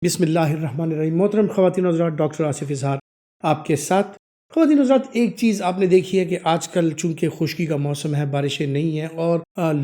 بسم اللہ الرحمن الرحیم۔ محترم خواتین و حضرات، ڈاکٹر آصف اظہار آپ کے ساتھ۔ خواتین و حضرات، ایک چیز آپ نے دیکھی ہے کہ آج کل چونکہ خشکی کا موسم ہے، بارشیں نہیں ہیں، اور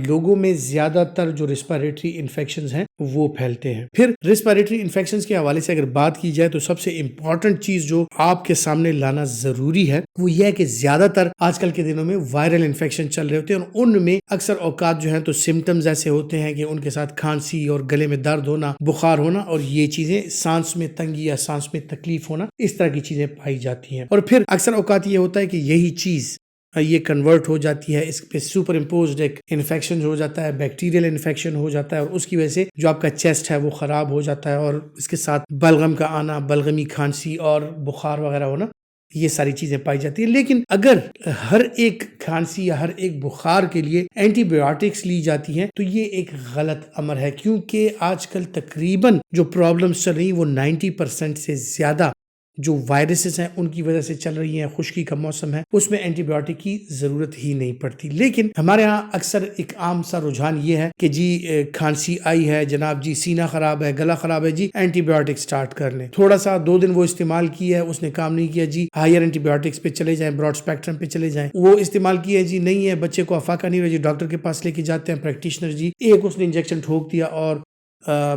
لوگوں میں زیادہ تر جو ریسپیریٹری انفیکشنز ہیں وہ پھیلتے ہیں۔ پھر ریسپیریٹری انفیکشنز کے حوالے سے اگر بات کی جائے تو سب سے امپورٹنٹ چیز جو آپ کے سامنے لانا ضروری ہے وہ یہ ہے کہ زیادہ تر آج کل کے دنوں میں وائرل انفیکشن چل رہے ہوتے ہیں، اور ان میں اکثر اوقات جو ہیں تو سمٹمز ایسے ہوتے ہیں کہ ان کے ساتھ کھانسی اور گلے میں درد ہونا، بخار ہونا، اور یہ چیزیں سانس میں تنگی یا سانس میں تکلیف ہونا، اس طرح کی چیزیں پائی جاتی ہیں۔ اور پھر اکثر اوقات یہ ہوتا ہے کہ یہی چیز یہ کنورٹ ہو جاتی ہے، اس پہ سپر امپوزڈ ایک انفیکشن ہو جاتا ہے، بیکٹیریل انفیکشن ہو جاتا ہے، اور اس کی وجہ سے جو آپ کا چیسٹ ہے وہ خراب ہو جاتا ہے، اور اس کے ساتھ بلغم کا آنا، بلغمی کھانسی اور بخار وغیرہ ہونا، یہ ساری چیزیں پائی جاتی ہیں۔ لیکن اگر ہر ایک کھانسی یا ہر ایک بخار کے لیے اینٹی بایوٹکس لی جاتی ہیں تو یہ ایک غلط امر ہے، کیونکہ آج کل تقریباً جو پرابلمس چل رہی ہیں وہ 90% سے زیادہ جو وائرسز ہیں ان کی وجہ سے چل رہی ہیں۔ خشکی کا موسم ہے، اس میں اینٹی بایوٹک کی ضرورت ہی نہیں پڑتی۔ لیکن ہمارے ہاں اکثر ایک عام سا رجحان یہ ہے کہ جی کھانسی آئی ہے جناب، جی سینہ خراب ہے، گلا خراب ہے، جی اینٹی بایوٹک سٹارٹ کر لیں۔ تھوڑا سا 2 دن وہ استعمال کیا ہے، اس نے کام نہیں کیا، جی ہائر اینٹی بایوٹکس پہ چلے جائیں، براڈ اسپیکٹرم پہ چلے جائیں۔ وہ استعمال کیا ہے، جی نہیں ہے، بچے کو افاقہ نہیں رہا، جی ڈاکٹر کے پاس لے کے جاتے ہیں، پریکٹیشنر، جی ایک اس نے انجیکشن ٹھوک دیا اور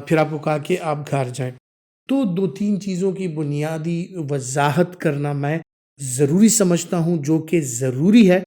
پھر آپ کو کہا کہ آپ گھر جائیں۔ تو 2-3 چیزوں کی بنیادی وضاحت کرنا میں ضروری سمجھتا ہوں، جو کہ ضروری ہے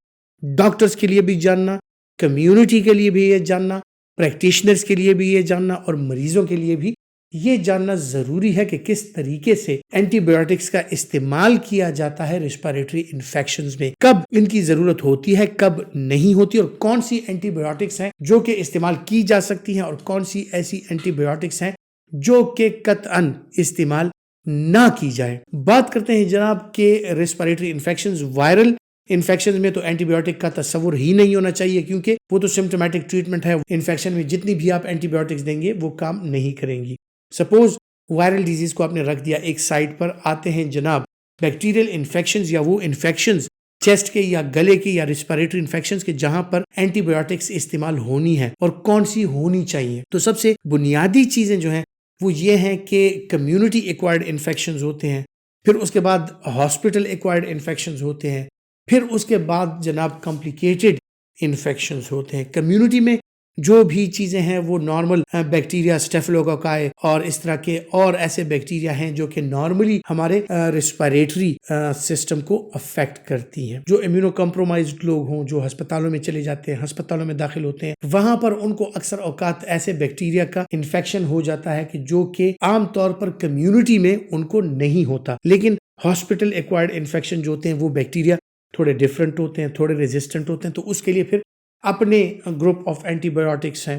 ڈاکٹرز کے لیے بھی جاننا، کمیونٹی کے لیے بھی یہ جاننا، پریکٹیشنرز کے لیے بھی یہ جاننا، اور مریضوں کے لیے بھی یہ جاننا ضروری ہے کہ کس طریقے سے اینٹی بایوٹکس کا استعمال کیا جاتا ہے ریسپیریٹری انفیکشنز میں، کب ان کی ضرورت ہوتی ہے، کب نہیں ہوتی، اور کون سی اینٹی بایوٹکس ہیں جو کہ استعمال کی جا سکتی ہیں، اور کون سی ایسی اینٹی بایوٹکس ہیں جو کہ قطعاً استعمال نہ کی جائے۔ بات کرتے ہیں جناب کہ ریسپیریٹری انفیکشنز، وائرل انفیکشنز میں تو اینٹی بایوٹک کا تصور ہی نہیں ہونا چاہیے، کیونکہ وہ تو سمپٹومیٹک ٹریٹمنٹ ہے۔ انفیکشن میں جتنی بھی آپ اینٹی بایوٹکس دیں گے وہ کام نہیں کریں گی۔ سپوز وائرل ڈیزیز کو آپ نے رکھ دیا ایک سائڈ پر، آتے ہیں جناب بیکٹیریل انفیکشنز یا وہ انفیکشنز چیسٹ کے یا گلے کے یا ریسپیریٹری انفیکشنز کے جہاں پر اینٹی بایوٹکس استعمال ہونی ہے اور کون سی ہونی چاہیے۔ تو سب سے بنیادی چیزیں جو ہیں وہ یہ ہیں کہ کمیونٹی ایکوائرڈ انفیکشنز ہوتے ہیں، پھر اس کے بعد ہاسپٹل ایکوائرڈ انفیکشنز ہوتے ہیں، پھر اس کے بعد جناب کمپلیکیٹڈ انفیکشنز ہوتے ہیں۔ کمیونٹی میں جو بھی چیزیں ہیں وہ نارمل بیکٹیریا، اسٹیفلوکوکائی اور اس طرح کے اور ایسے بیکٹیریا ہیں جو کہ نارملی ہمارے ریسپیریٹری سسٹم کو افیکٹ کرتی ہیں۔ جو امیونو کمپرومائزڈ لوگ ہوں، جو ہسپتالوں میں چلے جاتے ہیں، ہسپتالوں میں داخل ہوتے ہیں، وہاں پر ان کو اکثر اوقات ایسے بیکٹیریا کا انفیکشن ہو جاتا ہے کہ جو کہ عام طور پر کمیونٹی میں ان کو نہیں ہوتا، لیکن ہاسپٹل ایکوائرڈ انفیکشن جو ہوتے ہیں وہ بیکٹیریا تھوڑے ڈیفرنٹ ہوتے ہیں، تھوڑے ریزسٹنٹ ہوتے ہیں، تو اس کے لیے پھر اپنے گروپ آف اینٹی بایوٹکس ہیں۔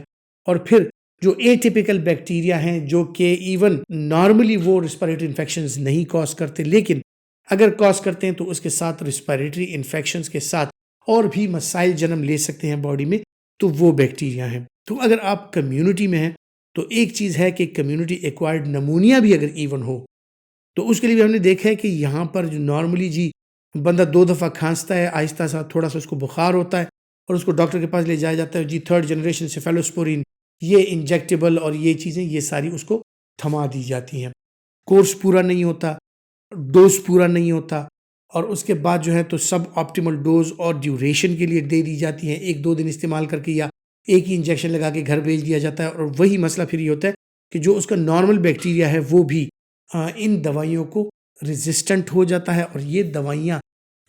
اور پھر جو اے ٹیپیکل بیکٹیریا ہیں جو کہ ایون نارملی وہ ریسپیریٹری انفیکشنز نہیں کاز کرتے، لیکن اگر کاز کرتے ہیں تو اس کے ساتھ ریسپیریٹری انفیکشنز کے ساتھ اور بھی مسائل جنم لے سکتے ہیں باڈی میں، تو وہ بیکٹیریا ہیں۔ تو اگر آپ کمیونٹی میں ہیں تو ایک چیز ہے کہ کمیونٹی ایکوائرڈ نمونیا بھی اگر ایون ہو تو اس کے لیے بھی ہم نے دیکھا ہے کہ یہاں پر جو نارملی جی بندہ 2 دفعہ کھانستا ہے، آہستہ سا تھوڑا سا اس کو بخار ہوتا ہے اور اس کو ڈاکٹر کے پاس لے جایا جاتا ہے، جی 3rd جنریشن سیفالوسپورین، یہ انجیکٹیبل اور یہ چیزیں، یہ ساری اس کو تھما دی جاتی ہیں۔ کورس پورا نہیں ہوتا، ڈوز پورا نہیں ہوتا، اور اس کے بعد جو ہے تو سب آپٹیمل ڈوز اور ڈیوریشن کے لیے دے دی جاتی ہیں، 1-2 دن استعمال کر کے یا ایک ہی انجیکشن لگا کے گھر بھیج دیا جاتا ہے۔ اور وہی مسئلہ پھر یہ ہوتا ہے کہ جو اس کا نارمل بیکٹیریا ہے وہ بھی ان دوائیوں کو ریزسٹنٹ ہو جاتا ہے، اور یہ دوائیاں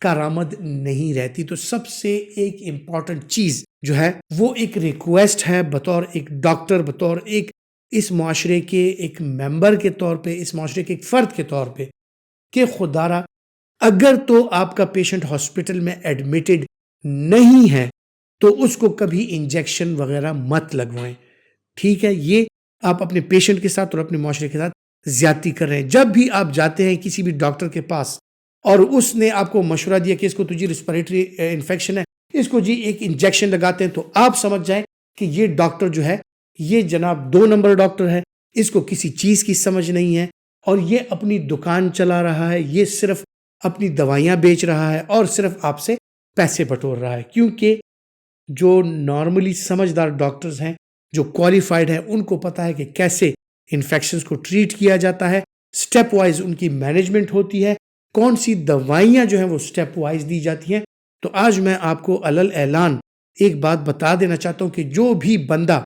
کارآمد نہیں رہتی۔ تو سب سے ایک امپورٹنٹ چیز جو ہے وہ ایک ریکویسٹ ہے بطور ایک ڈاکٹر، بطور ایک اس معاشرے کے ایک ممبر کے طور پہ، اس معاشرے کے ایک فرد کے طور پہ، کہ خدارا اگر تو آپ کا پیشنٹ ہاسپٹل میں ایڈمیٹڈ نہیں ہے تو اس کو کبھی انجیکشن وغیرہ مت لگوائیں، ٹھیک ہے؟ یہ آپ اپنے پیشنٹ کے ساتھ اور اپنے معاشرے کے ساتھ زیادتی کر رہے ہیں۔ جب بھی آپ جاتے ہیں کسی بھی ڈاکٹر کے پاس اور اس نے آپ کو مشورہ دیا کہ اس کو تجھے ریسپیریٹری انفیکشن ہے، اس کو جی ایک انجیکشن لگاتے ہیں، تو آپ سمجھ جائیں کہ یہ ڈاکٹر جو ہے یہ جناب 2 نمبر ڈاکٹر ہے، اس کو کسی چیز کی سمجھ نہیں ہے، اور یہ اپنی دکان چلا رہا ہے، یہ صرف اپنی دوائیاں بیچ رہا ہے اور صرف آپ سے پیسے بٹور رہا ہے۔ کیونکہ جو نارملی سمجھدار ڈاکٹرز ہیں، جو کوالیفائڈ ہیں، ان کو پتہ ہے کہ کیسے انفیکشنز کو ٹریٹ کیا جاتا ہے، سٹیپ وائز ان کی مینجمنٹ ہوتی ہے، کون سی دوائیاں جو ہیں وہ سٹیپ وائز دی جاتی ہیں۔ تو آج میں آپ کو علل اعلان ایک بات بتا دینا چاہتا ہوں کہ جو بھی بندہ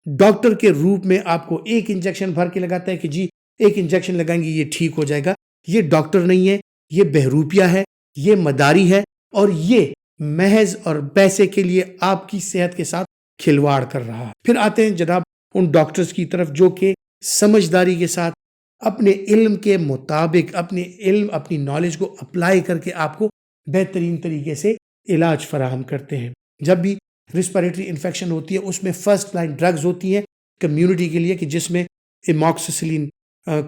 ڈاکٹر کے روپ میں آپ کو ایک انجیکشن بھر کے لگاتا ہے کہ جی ایک انجیکشن لگائیں گے یہ ٹھیک ہو جائے گا، یہ ڈاکٹر نہیں ہے، یہ بہروپیہ ہے، یہ مداری ہے، اور یہ محض اور پیسے کے لیے آپ کی صحت کے ساتھ کھلواڑ کر رہا ہے۔ پھر آتے ہیں جناب ان ڈاکٹرز کی طرف جو کہ سمجھداری کے ساتھ اپنے علم کے مطابق اپنی نالج کو اپلائی کر کے آپ کو بہترین طریقے سے علاج فراہم کرتے ہیں۔ جب بھی ریسپیریٹری انفیکشن ہوتی ہے اس میں فرسٹ لائن ڈرگز ہوتی ہیں کمیونٹی کے لیے، کہ جس میں ایماکسیسلین،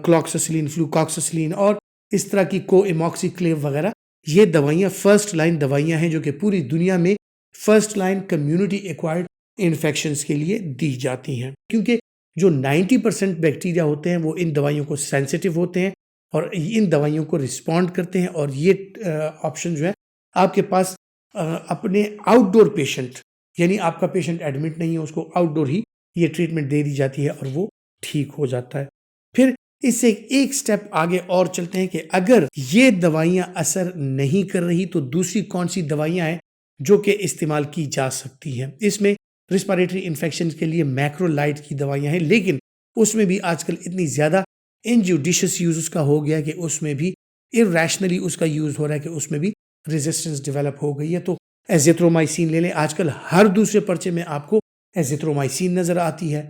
کلوکسیسلین، فلوکاکسیسلین اور اس طرح کی کو ایماکسی کلیو وغیرہ، یہ دوائیاں فرسٹ لائن دوائیاں ہیں جو کہ پوری دنیا میں first line community acquired infections کے لیے دی جاتی ہیں، کیونکہ جو 90% بیکٹیریا ہوتے ہیں وہ ان دوائیوں کو سینسیٹیو ہوتے ہیں اور ان دوائیوں کو رسپونڈ کرتے ہیں۔ اور یہ آپشن جو ہے آپ کے پاس اپنے آؤٹ ڈور پیشنٹ، یعنی آپ کا پیشنٹ ایڈمٹ نہیں ہے، اس کو آؤٹ ڈور ہی یہ ٹریٹمنٹ دے دی جاتی ہے اور وہ ٹھیک ہو جاتا ہے۔ پھر اس سے ایک سٹیپ آگے اور چلتے ہیں کہ اگر یہ دوائیاں اثر نہیں کر رہی تو دوسری کون سی دوائیاں ہیں جو کہ استعمال کی جا سکتی ہیں۔ اس میں ریسپیریٹری انفیکشن کے لیے میکرو لائٹ کی دوائیاں ہیں، لیکن اس میں بھی آج کل اتنی زیادہ انجوڈیشس یوز اس کا ہو گیا کہ اس میں بھی irrationally اس کا یوز ہو رہا ہے کہ اس میں بھی ریزسٹنس ڈیولپ ہو گئی ہے۔ تو ایزیترومائسین لے لیں، آج کل ہر دوسرے پرچے میں آپ کو ایزیترومائسین نظر آتی ہے۔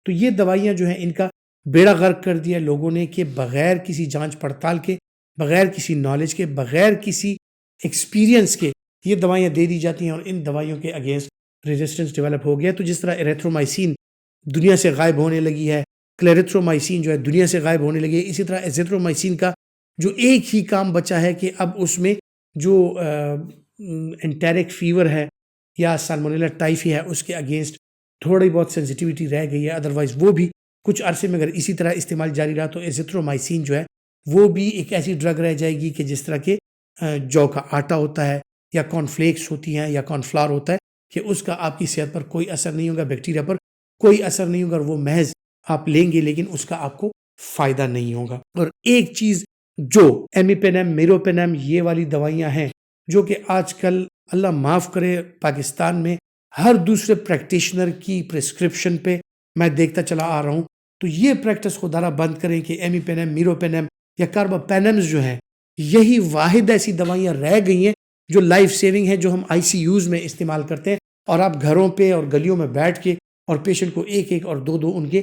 تو یہ دوائیاں جو ہیں ان کا بیڑا غرق کر دیا لوگوں نے کہ بغیر کسی جانچ پڑتال کے، بغیر کسی نالج کے، بغیر کسی ایکسپیرینس کے یہ دوائیاں دے دی جاتی ہیں اور ان دوائیوں کے اگینسٹ ریزسٹنس ڈیولپ ہو گیا۔ تو جس طرح ایریتھرومائسین دنیا سے غائب ہونے لگی ہے، کلیریتھرومائسین جو ہے دنیا سے غائب ہونے لگی ہے، اسی طرح ایزیترومائسین کا جو ایک ہی کام بچا ہے کہ اب اس میں جو انٹیرک فیور ہے یا سالمونیلا ٹائفی ہے اس کے اگینسٹ تھوڑی بہت سینسٹیوٹی رہ گئی ہے، ادروائز وہ بھی کچھ عرصے میں اگر اسی طرح استعمال جاری رہا تو ایزیترومائسین جو ہے وہ بھی ایک ایسی ڈرگ رہ جائے گی کہ جس طرح کے جو کا آٹا ہوتا ہے یا کارن فلیکس ہوتی ہیں یا کارن فلاور ہوتا ہے کہ اس کا آپ کی صحت پر کوئی اثر نہیں ہوگا، بیکٹیریا پر کوئی اثر نہیں ہوگا، اور وہ محض آپ لیں گے لیکن اس کا آپ کو فائدہ نہیں ہوگا۔ اور ایک چیز جو ایمیپینم، میروپینم، یہ والی دوائیاں ہیں جو کہ آج کل اللہ معاف کرے پاکستان میں ہر دوسرے پریکٹیشنر کی پرسکرپشن پہ میں دیکھتا چلا آ رہا ہوں، تو یہ پریکٹس خودارہ بند کریں کہ ایمیپینم، میروپینم یا کارباپینمز جو ہیں یہی واحد ایسی دوائیاں رہ گئی ہیں جو لائف سیونگ ہیں، جو ہم آئی سی یوز میں استعمال کرتے ہیں، اور آپ گھروں پہ اور گلیوں میں بیٹھ کے اور پیشنٹ کو ایک ایک اور دو ان کے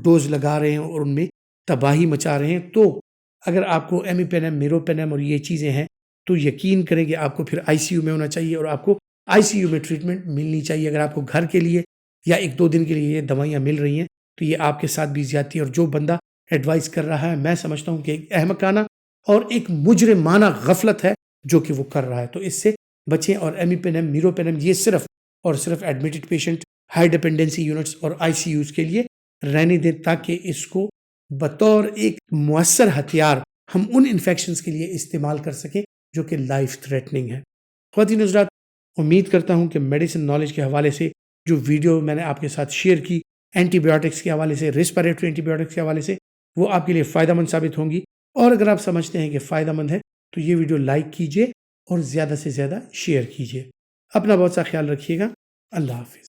ڈوز لگا رہے ہیں اور ان میں تباہی مچا رہے ہیں۔ تو اگر آپ کو ایمیپینم، میروپینم اور یہ چیزیں ہیں تو یقین کریں کہ آپ کو پھر آئی سی یو میں ہونا چاہیے اور آپ کو آئی سی یو میں ٹریٹمنٹ ملنی چاہیے۔ اگر آپ کو گھر کے لیے یا ایک دو دن کے لیے یہ دوائیاں مل رہی ہیں تو یہ آپ کے ساتھ بھی زیادتی ہے، اور جو بندہ ایڈوائز کر رہا ہے میں سمجھتا ہوں کہ ایک احمقانہ اور ایک مجرمانہ غفلت ہے جو کہ وہ کر رہا ہے۔ تو اس سے بچیں، اور ایمیپینم، میروپینم یہ صرف اور صرف admitted patient, high dependency units اور آئی سی یوز کے لیے رہنے دیں تاکہ اس کو بطور ایک مؤثر ہتھیار ہم ان انفیکشنز کے لیے استعمال کر سکیں جو کہ لائف تھریٹننگ ہے۔ خواتین حضرات، امید کرتا ہوں کہ میڈیسن نالج کے حوالے سے جو ویڈیو میں نے آپ کے ساتھ شیئر کی اینٹی بایوٹکس کے حوالے سے، ریسپیریٹری اینٹی بایوٹکس کے حوالے سے، وہ آپ کے لیے فائدہ مند ثابت ہوں گی، اور اگر آپ سمجھتے ہیں کہ فائدہ مند ہے تو یہ ویڈیو لائک کیجئے اور زیادہ سے زیادہ شیئر کیجئے۔ اپنا بہت سا خیال رکھیے گا۔ اللہ حافظ۔